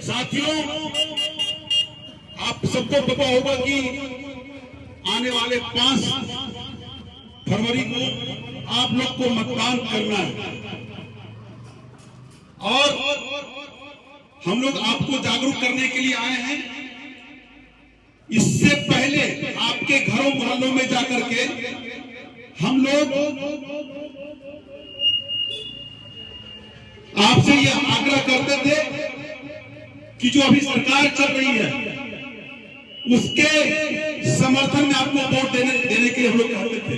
साथियों, आप सबको पता होगा कि आने वाले 5 फरवरी को आप लोग को मतदान करना है और हम लोग आपको जागरूक करने के लिए आए हैं। इससे पहले आपके घरों मोहल्लों में जाकर के हम लोग आपसे यह आग्रह करते थे कि जो अभी सरकार चल रही है उसके समर्थन में आपको वोट देने के लिए हम लोग कहते थे,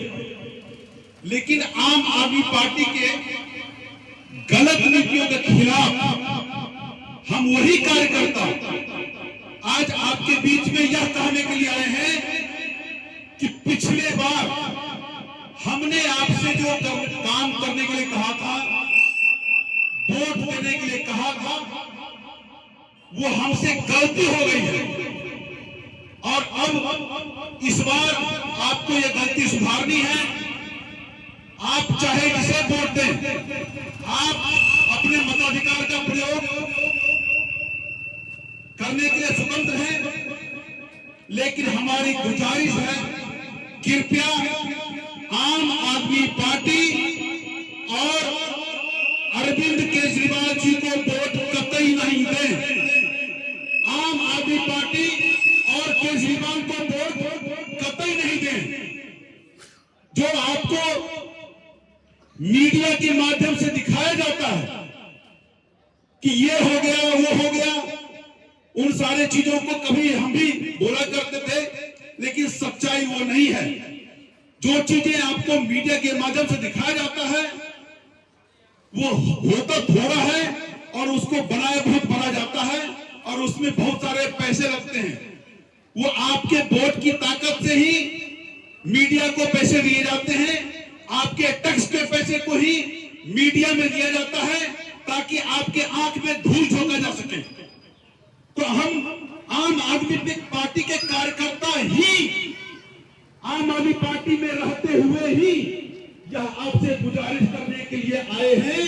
लेकिन आम आदमी पार्टी के गलत नीतियों के खिलाफ हम वही कार्यकर्ता आज आपके बीच में यह कहने के लिए आए हैं कि पिछले बार हमने आपसे जो काम करने के लिए कहा था, वोट देने के लिए कहा था, वो हमसे गलती हो गई है और अब इस बार आपको ये गलती सुधारनी है। आप चाहे जिसे वोट दें, आप अपने मताधिकार का प्रयोग करने के लिए स्वतंत्र हैं, लेकिन हमारी गुजारिश है कृपया आम आदमी पार्टी और अरविंद केजरीवाल जी को वोट कतई नहीं दें। आम आदमी पार्टी और केजरीवाल को वोट कतई नहीं दें। जो आपको मीडिया के माध्यम से दिखाया जाता है कि ये हो गया वो हो गया, उन सारे चीजों को कभी हम भी बोला करते थे, लेकिन सच्चाई वो नहीं है। जो चीजें आपको मीडिया के माध्यम से दिखाया जाता है वो होता थोड़ा है और उसको बनाया बहुत बड़ा जाता है और उसमें बहुत सारे पैसे लगते हैं। वो आपके वोट की ताकत से ही मीडिया को पैसे दिए जाते हैं, आपके टैक्स के पैसे को ही मीडिया में दिया जाता है ताकि आपके आंख में धूल झोंका जा सके। तो हम आम आदमी पार्टी के कार्यकर्ता ही आम आदमी पार्टी में रहते हुए ही यह आपसे गुजारिश करने के लिए आए हैं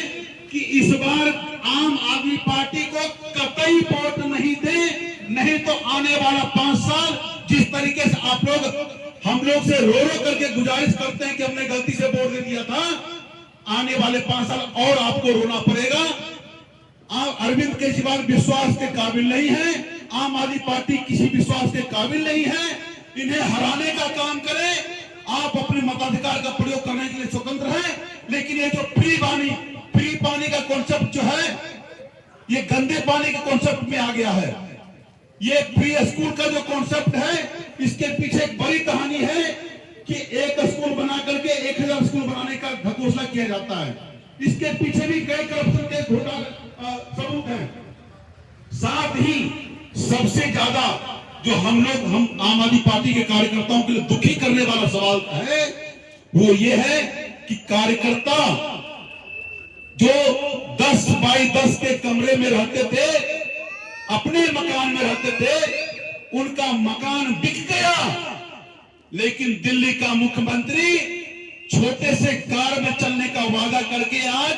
कि इस बार आम आदमी पार्टी को कतई वोट नहीं दे, नहीं तो आने वाला 5 साल जिस तरीके से आप लोग हम लोग से रो करके गुजारिश करते हैं कि हमने गलती से वोट दे दिया था, आने वाले 5 साल और आपको रोना पड़ेगा। अरविंद केजरीवाल विश्वास के काबिल नहीं है, आम आदमी पार्टी किसी विश्वास के काबिल नहीं है। इन्हें हराने का काम करें, आप अपने मताधिकार का प्रयोग करने के लिए स्वतंत्र हैं, लेकिन ये जो फ्री पानी का कॉन्सेप्ट जो है ये गंदे पानी के कॉन्सेप्ट में आ गया है। ये फ्री स्कूल का जो कॉन्सेप्ट है इसके पीछे एक बड़ी कहानी है कि एक स्कूल बना करके 1000 स्कूल बनाने का घोषणा किया जाता है। इसके पीछे भी कई करप्शन के सबूत हैं। साथ ही सबसे ज्यादा जो हम आम आदमी पार्टी के कार्यकर्ताओं के लिए दुखी करने वाला सवाल है वो ये है कि कार्यकर्ता जो 10 बाई 10 के कमरे में रहते थे, अपने मकान में रहते थे, उनका मकान बिक गया, लेकिन दिल्ली का मुख्यमंत्री छोटे से कार में चलने का वादा करके आज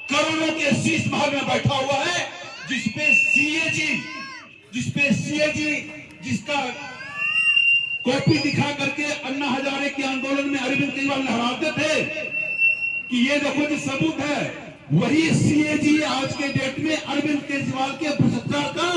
करोड़ों के शीश महल में बैठा हुआ है, जिसपे सीएजी जिसका कॉपी दिखा करके अन्ना हजारे के आंदोलन में अरविंद केजरीवाल लहराते थे कि ये देखो जी सबूत है, वही सीएजी आज के डेट में अरविंद केजरीवाल के भ्रष्टाचार का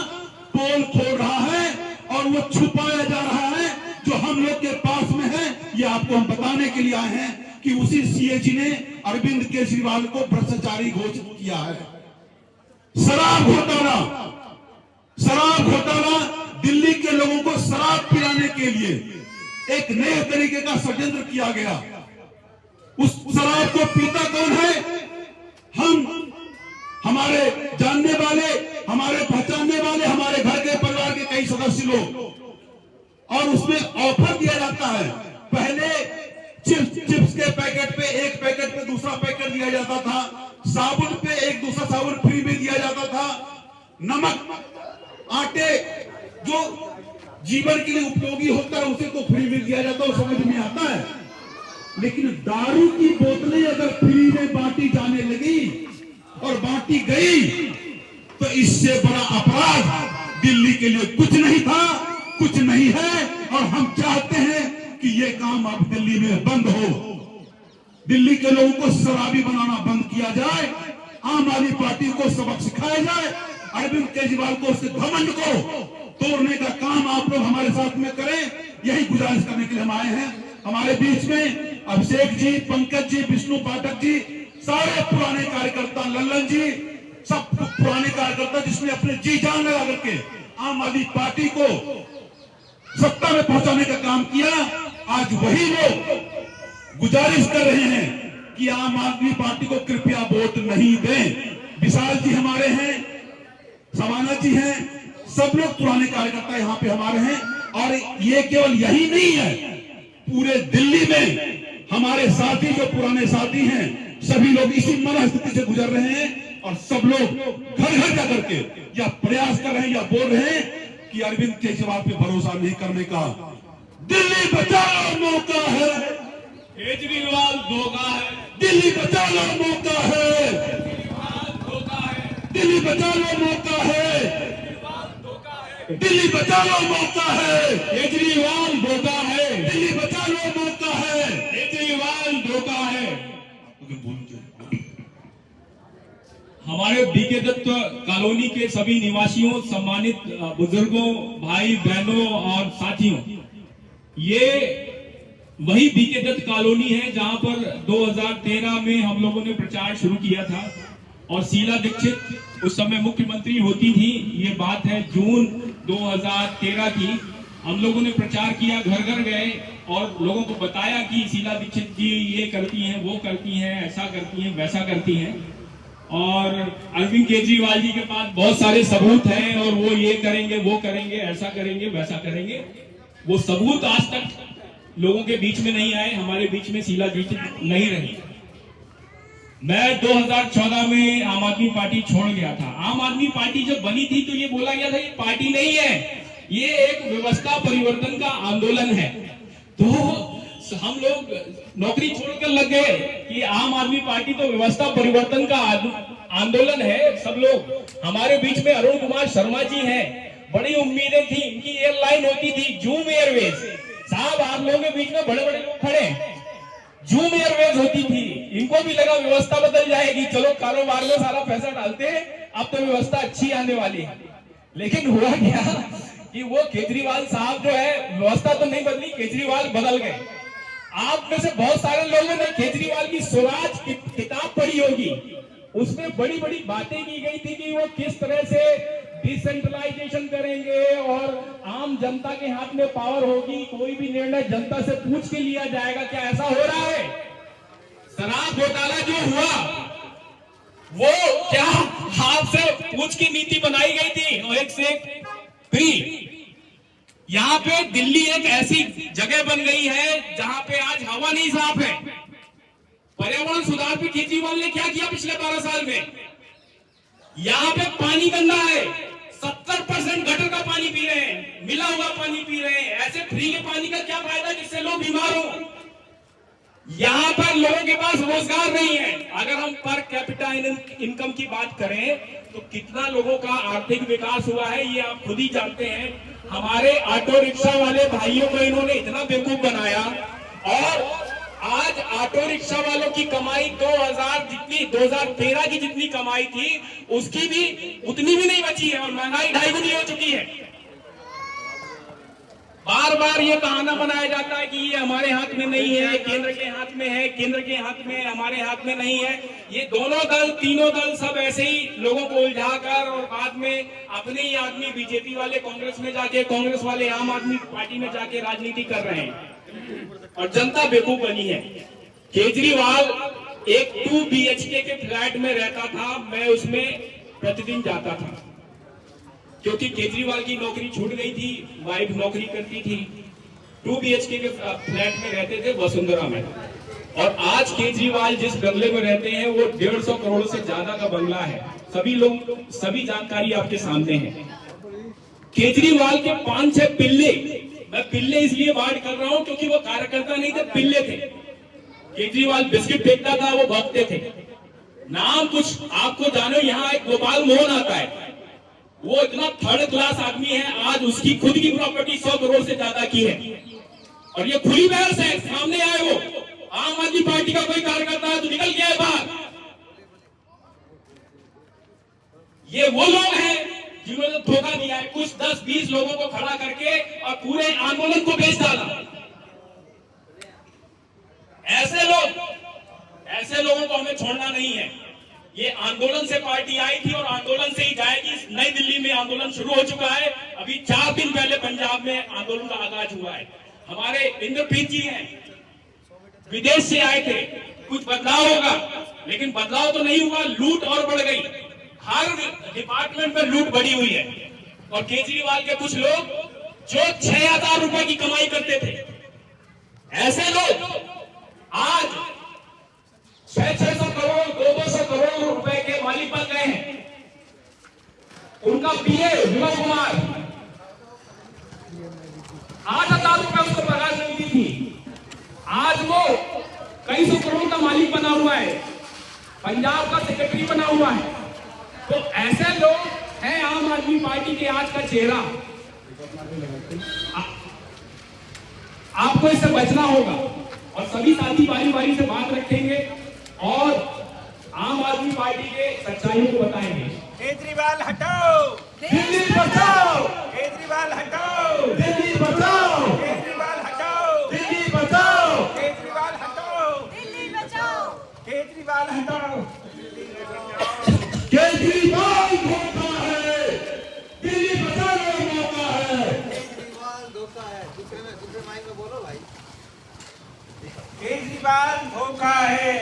पोल खोल रहा है और वो छुपाया जा रहा है जो हम लोग के पास में है। ये आपको हम बताने के लिए आए हैं कि उसी सीएजी ने अरविंद केजरीवाल को भ्रष्टाचारी घोषित किया है। शराब घोटाला, दिल्ली के लोगों को शराब पिलाने के लिए एक नए तरीके का षड्यंत्र किया गया। उस शराब को पीता कौन है? हमारे जानने वाले, हमारे पहचानने वाले, हमारे घर के परिवार के कई सदस्य लोग, और उसमें ऑफर दिया जाता है। पहले चिप्स के पैकेट पे एक पैकेट पे दूसरा पैकेट दिया जाता था, साबुन पे एक दूसरा साबुन फ्री में दिया जाता था, नमक, आटे जो जीवन के लिए उपयोगी होता है उसे तो फ्री में दिया जाता है, समझ में आता है। लेकिन दारू की बोतलें अगर फ्री में बांटी जाने लगी और बांटी गई तो इससे बड़ा अपराध दिल्ली के लिए कुछ नहीं था, कुछ नहीं है, और हम चाहते हैं कि ये काम अब दिल्ली में बंद हो। दिल्ली के लोगों को शराबी बनाना बंद किया जाए, आम आदमी पार्टी को सबक सिखाया जाए, अरविंद केजरीवाल को, उसके घमंड को तोड़ने का काम आप लोग हमारे साथ में करें, यही गुजारिश करने के लिए हम आए हैं। हमारे बीच में अभिषेक जी, पंकज जी, विष्णु पाठक जी, सारे पुराने कार्यकर्ता, लल्लन जी, सब पुराने कार्यकर्ता जिसने अपने जी जान लगा करके आम आदमी पार्टी को सत्ता में पहुंचाने का काम किया, आज वही लोग गुजारिश कर रहे हैं कि आम आदमी पार्टी को कृपया वोट नहीं दें। विशाल जी हमारे हैं, सवाना जी हैं, सब लोग पुराने कार्यकर्ता यहाँ पे हमारे हैं। और ये केवल यही नहीं है, पूरे दिल्ली में हमारे साथी जो पुराने साथी हैं, सभी लोग इसी मनस्थिति से गुजर रहे हैं, और सब लोग घर घर जाकर के या प्रयास कर रहे हैं या बोल रहे हैं कि अरविंद केजरीवाल पे भरोसा नहीं करने का। दिल्ली बचाओ मौका है, केजरीवाल धोखा है, दिल्ली बचा लो मौका है, धोखा है, दिल्ली बचा लो मौका है, दिल्ली बचा लो मौका है, केजरीवाल धोखा है, दिल्ली बचा लो मौका है, केजरीवाल धोखा है। हमारे बीके दत्त कॉलोनी के सभी निवासियों, सम्मानित बुजुर्गों, भाई बहनों और साथियों, ये वही बीके दत्त कॉलोनी है जहां पर 2013 में हम लोगों ने प्रचार शुरू किया था और शीला दीक्षित उस समय मुख्यमंत्री होती थी। ये बात है जून 2013 की। हम लोगों ने प्रचार किया, घर घर गए और लोगों को बताया कि शीला दीक्षित जी ये करती हैं, वो करती हैं, ऐसा करती हैं, वैसा करती हैं। और अरविंद केजरीवाल जी के पास बहुत सारे सबूत हैं और वो ये करेंगे, वो करेंगे, ऐसा करेंगे, वैसा करेंगे। वो सबूत आज तक लोगों के बीच में नहीं आए, हमारे बीच में शीला दीक्षित नहीं रही। मैं 2014 में आम आदमी पार्टी छोड़ गया था। आम आदमी पार्टी जब बनी थी तो ये बोला गया था ये पार्टी नहीं है, ये एक व्यवस्था परिवर्तन का आंदोलन है। तो हम लोग नौकरी छोड़कर लग गए कि आम आदमी पार्टी तो व्यवस्था परिवर्तन का आंदोलन है। सब लोग, हमारे बीच में अरुण कुमार शर्मा जी हैं, बड़ी उम्मीदें थी, इनकी एयरलाइन होती थी जूम एयरवेज। साहब आप लोगों के बीच में बड़े बड़े लोग खड़े, जूम एयरवेज होती थी, इनको भी लगा व्यवस्था बदल जाएगी, चलो कारोबार में सारा पैसा डालते हैं, अब तो व्यवस्था अच्छी आने वाली है। लेकिन हुआ क्या कि वो केजरीवाल साहब जो है, व्यवस्था तो नहीं बदली, केजरीवाल बदल गए। आप में से बहुत सारे लोगों ने केजरीवाल की स्वराज किताब पढ़ी होगी, उसमें बड़ी बड़ी बातें की गई थी कि वो किस तरह से डिसेंट्रलाइजेशन करेंगे और आम जनता के हाथ में पावर होगी, कोई भी निर्णय जनता से पूछ के लिया जाएगा। क्या ऐसा हो रहा है? शराब घोटाला जो हुआ वो क्या हाथ से पूछ की नीति बनाई गई थी और एक से एक फ्री। यहाँ पे दिल्ली एक ऐसी जगह बन गई है जहां पे आज हवा नहीं साफ है। पर्यावरण सुधार पे केजरीवाल ने क्या किया पिछले 12 साल में? यहाँ पे पानी गंदा है, 70% गटर का पानी पी रहे हैं, मिला हुआ पानी पी रहे हैं। ऐसे फ्री के पानी का क्या फायदा जिससे लोग बीमार हो? यहाँ पर लोगों के पास रोजगार नहीं है। अगर हम पर कैपिटा इनकम की बात करें तो कितना लोगों का आर्थिक विकास हुआ है ये आप खुद ही जानते हैं। हमारे ऑटो रिक्शा वाले भाइयों को इन्होंने इतना बेवकूफ बनाया और आज ऑटो रिक्शा वालों की कमाई 2013 की जितनी कमाई थी उसकी भी उतनी भी नहीं बची है और महंगाई 2.5 गुनी हो चुकी है। बार बार ये बहाना बनाया जाता है कि ये हमारे हाथ में नहीं है, केंद्र के हाथ में है, केंद्र के हाथ में, हमारे हाथ में नहीं है। ये दोनों दल, तीनों दल सब ऐसे ही लोगों को उलझाकर और बाद में अपने ही आदमी बीजेपी वाले कांग्रेस में जाके, कांग्रेस वाले आम आदमी पार्टी में जाके राजनीति कर रहे हैं और जनता बेवकूफ बनी है। केजरीवाल एक 2 BHK के फ्लैट में रहता था, मैं उसमें प्रतिदिन जाता था क्योंकि केजरीवाल की नौकरी छूट गई थी, वाइफ नौकरी करती थी। 2 BHK के फ्लैट में रहते थे वसुंधरा में। और आज केजरीवाल जिस बंगले में रहते हैं वो 150 करोड़ से ज्यादा का बंगला है। सभी लोग, सभी जानकारी आपके सामने है। केजरीवाल के 5-6 पिल्ले, मैं पिल्ले इसलिए बात कर रहा हूं क्योंकि वो कार्यकर्ता नहीं थे, पिल्ले थे। केजरीवाल बिस्किट फेंकता था, वो भगते थे। नाम कुछ आपको जानो, यहाँ एक गोपाल मोहन आता है, वो इतना थर्ड क्लास आदमी है, आज उसकी खुद की प्रॉपर्टी 100 करोड़ से ज्यादा की है। और ये खुली बहस है, सामने आए वो आम आदमी पार्टी का कोई कार्यकर्ता है तो निकल गया है बाहर। ये वो लोग हैं जिन्होंने धोखा दिया है, कुछ 10-20 लोगों को खड़ा करके और पूरे आंदोलन को बेच डाला। ऐसे लोगों को हमें छोड़ना नहीं है। ये आंदोलन से पार्टी आई थी और आंदोलन से ही जाएगी। नई दिल्ली में आंदोलन शुरू हो चुका है, अभी 4 दिन पहले पंजाब में आंदोलन का आगाज हुआ है। हमारे इंद्रप्रीत जी हैं, विदेश से आए थे, कुछ बदलाव होगा, लेकिन बदलाव तो नहीं हुआ, लूट और बढ़ गई। हर डिपार्टमेंट में लूट बढ़ी हुई है। और केजरीवाल के कुछ लोग जो 6,000 रुपए की कमाई करते थे, ऐसे लोग आज 600 करोड़ 200 करोड़ रुपए के मालिक बन गए हैं। उनका पीए विमल कुमार 8,000 रुपए उसको पगार नहीं दी थी, आज वो कई सौ करोड़ का मालिक बना हुआ है, पंजाब का सेक्रेटरी बना हुआ है। तो ऐसे लोग हैं आम आदमी पार्टी के आज का चेहरा। आपको इससे बचना होगा और सभी साथी बारी बारी से बात रखेंगे और आम आदमी पार्टी के सच्चाइयों को बताएंगे। केजरीवाल हटाओ, दिल्ली बचाओ, केजरीवाल हटाओ, दिल्ली बचाओ, केजरीवाल हटाओ, दिल्ली बचाओ, केजरीवाल हटाओ, दिल्ली बचाओ, केजरीवाल हटाओ। केजरीवाल धोखा है, दिल्ली बचाने का मौका है। केजरीवाल धोखा है। दूसरे माइक में बोलो भाई। केजरीवाल धोखा है,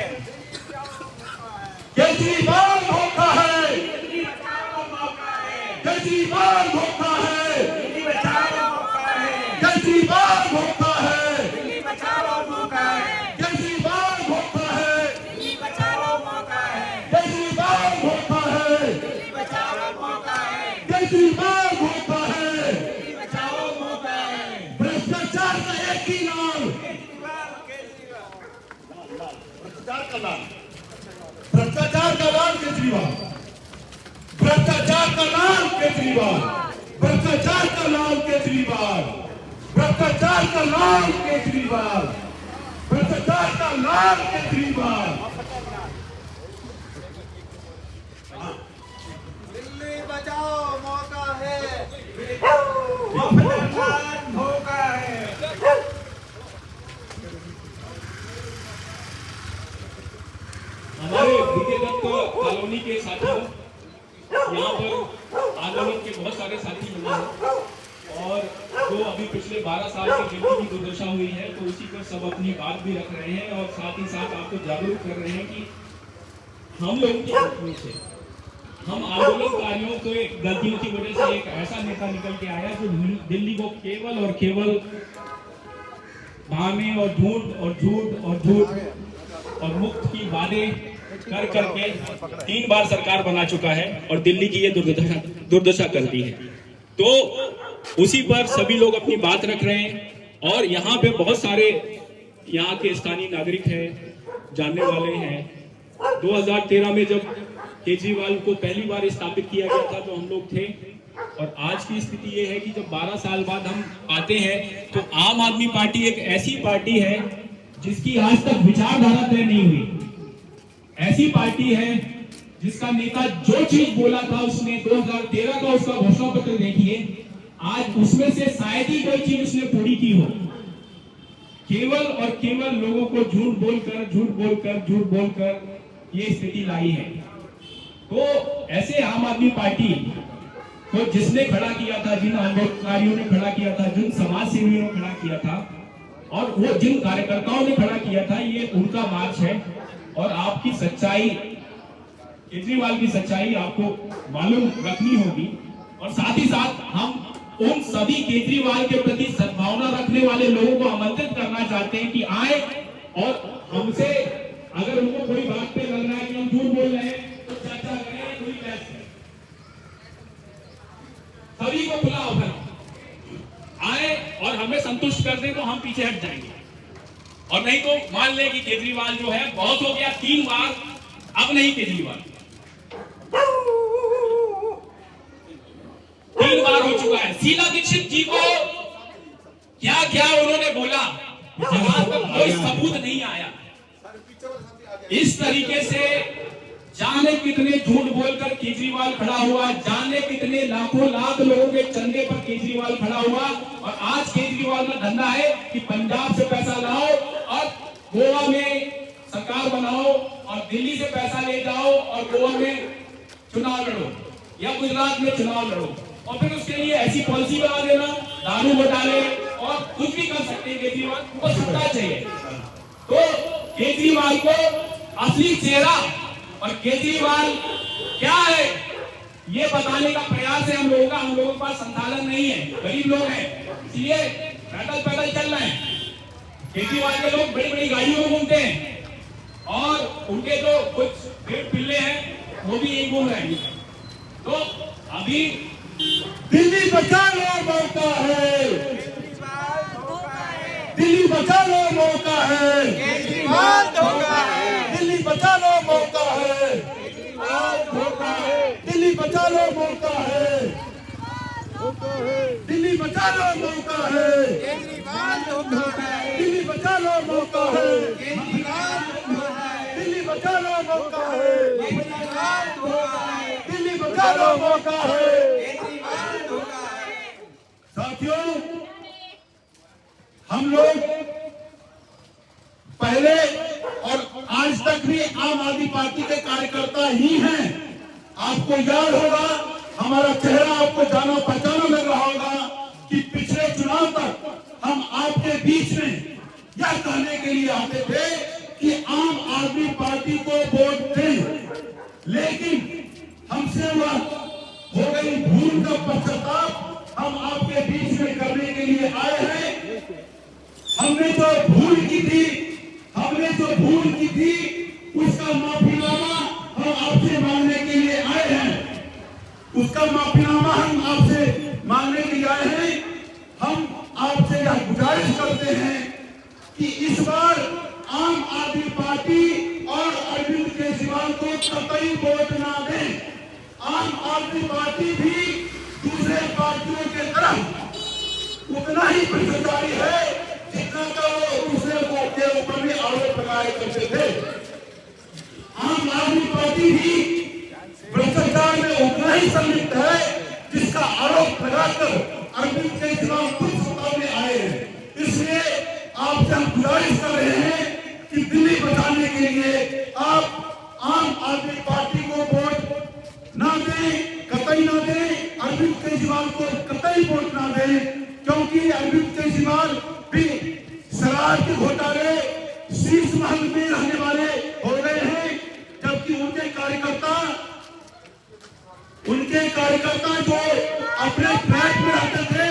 केजरीवाल धोखा है, दिल्ली बचाओ मौका है, केजरीवाल धोखा है, दिल्ली बचाओ मौका है, केजरीवाल धोखा है, दिल्ली बचाओ मौका है, केजरीवाल धोखा है, दिल्ली बचाओ मौका है, केजरीवाल धोखा है, दिल्ली बचाओ मौका है, केजरीवाल धोखा है। दिल्ली बचाओ मौका है। भ्रष्टाचार का एक ही नाम, केजरीवाल, केजरीवाल, भ्रष्टाचार का नाम, भ्रष्टाचार का नाम केजरीवाल, भ्रष्टाचार का नाम केजरीवाल, भ्रष्टाचार का नाम केजरीवाल, भ्रष्टाचार का नाम केजरीवाल, भ्रष्टाचार का नाम केजरीवाल। दिल्ली बचाओ मौका है। केजरीवाल धोखा है। हमारे बीके दत्त कॉलोनी के साथियों, यहाँ पर आंदोलन के बहुत सारे साथी मिले हैं और जो अभी पिछले 12 साल की दिल्ली की दुर्दशा हुई है, तो उसी पर सब अपनी बात भी रख रहे हैं और साथ ही साथ आपको जागरूक कर रहे हैं कि हम लोगों की गलतियों से, हम आंदोलनकारियों को गलतियों की वजह से एक ऐसा नेता निकल के आया जो दिल्ली को केवल और केवल बहाने और झूठ और मुफ्त की वादे कर करके 3 बार सरकार बना चुका है और दिल्ली की ये दुर्दशा कर दी है। तो उसी पर सभी लोग अपनी बात रख रहे हैं और यहाँ पे बहुत सारे यहाँ के स्थानीय नागरिक हैं, जानने वाले हैं। 2013 में जब केजरीवाल को पहली बार स्थापित किया गया था तो हम लोग थे और आज की स्थिति ये है कि जब 12 साल बाद हम आते हैं तो आम आदमी पार्टी एक ऐसी पार्टी है जिसकी आज तक विचारधारा तय नहीं हुई। ऐसी पार्टी है जिसका नेता जो चीज बोला था उसने 2013 का उसका घोषणा पत्र देखिए, आज उसमें से शायद ही कोई चीज उसने पूरी की हो। केवल और केवल लोगों को झूठ बोलकर ये स्थिति लाई है। तो ऐसे आम आदमी पार्टी को जिसने खड़ा किया था, जिन आंदोलनकारियों ने खड़ा किया था, जिन समाज सेवियों ने खड़ा किया था और वो जिन कार्यकर्ताओं ने खड़ा किया था, ये उनका मार्च है। और आपकी सच्चाई, केजरीवाल की सच्चाई आपको मालूम रखनी होगी और साथ ही साथ हम उन सभी केजरीवाल के प्रति सद्भावना रखने वाले लोगों को आमंत्रित करना चाहते हैं कि आए और हमसे, अगर उनको कोई बात पे लग रहा है कि हम झूठ बोल रहे हैं तो चर्चा करें, कोई बहस नहीं। सभी को खुला ऑफर, आए और हमें संतुष्ट कर दे तो हम पीछे हट जाएंगे और नहीं तो मान ले कि केजरीवाल जो है बहुत हो गया, 3 बार, अब नहीं केजरीवाल। हुआ है। शीला दीक्षित जी को क्या क्या उन्होंने बोला, आज तक कोई सबूत नहीं आया। इस तरीके से जाने कितने झूठ बोलकर केजरीवाल खड़ा हुआ, जाने कितने लाखों लाख लोगों के चंदे पर केजरीवाल खड़ा हुआ। और आज केजरीवाल का धंधा है कि पंजाब से पैसा लाओ और गोवा में सरकार बनाओ और दिल्ली से पैसा ले जाओ और गोवा में चुनाव लड़ो या गुजरात में चुनाव लड़ो, और फिर उसके लिए ऐसी पॉलिसी बना देना, दारू घोटाले और कुछ भी कर सकते हैं केजरीवाल, उनको सत्ता चाहिए। तो केजरीवाल को असली चेहरा और केजरीवाल क्या है ये बताने का प्रयास है हम लोगों का। हम लोगों के पास संसाधन नहीं है, गरीब लोग हैं, इसलिए पैदल पैदल चल रहे हैं। केजरीवाल के लोग बड़ी बड़ी गाड़ियों में घूमते हैं और उनके जो कुछ पेड़ पिल्ले हैं वो भी यही घूम रहे हैं। तो अभी दिल्ली बचा लो मौका है, दिल्ली बचा लो मौका है, केजरीवाल धोखा है, दिल्ली बचा लो मौका है, केजरीवाल धोखा है, दिल्ली बचा लो मौका है, दिल्ली बचा लो मौका है, केजरीवाल धोखा है, दिल्ली बचा लो मौका है, केजरीवाल धोखा है, दिल्ली बचा लो मौका है, केजरीवाल धोखा है, दिल्ली बचा लो मौका है। केजरीवाल धोखा है। साथियों, हम लोग पहले और आज तक भी आम आदमी पार्टी के कार्यकर्ता ही हैं। आपको याद होगा, हमारा चेहरा आपको जाना पहचाना लग रहा होगा कि पिछले चुनाव तक हम आपके बीच में यह कहने के लिए आते थे कि आम आदमी पार्टी को वोट दें, लेकिन हमसे वह हो गई भूल का पश्चाताप हम आपके बीच में करने के लिए आए हैं। हमने जो भूल की थी उसका माफीनामा हम आपसे मांगने के लिए आए हैं, उसका माफीनामा हम आपसे मांगने के लिए आए हैं। हम आपसे यह गुजारिश करते हैं कि इस बार आम आदमी पार्टी और अरविंद केजरीवाल को कतई वोट ना दें। आम आदमी पार्टी भी दूसरे पार्टियों के तरह उतना ही भ्रष्टाचारी है जितना का वो दूसरे के ऊपर भी आरोप लगाए करते थे। आम आदमी पार्टी भी भ्रष्टाचार में उतना ही संलिप्त है जिसका आरोप लगाकर अरविंद केजरीवाल खुद सत्ता में आए हैं। इसलिए आपसे हम गुजारिश कर रहे हैं कि दिल्ली बचाने के लिए आप आम आदमी पार्टी को वोट ना दें, कतई ना दें, अरविंद केजरीवाल को कतई वोट ना दें, क्योंकि अरविंद केजरीवाल भी शराब के घोटाले शीर्ष महल में रहने वाले हो गए हैं, जबकि उनके कार्यकर्ता जो अपने फ्लैट में रहते थे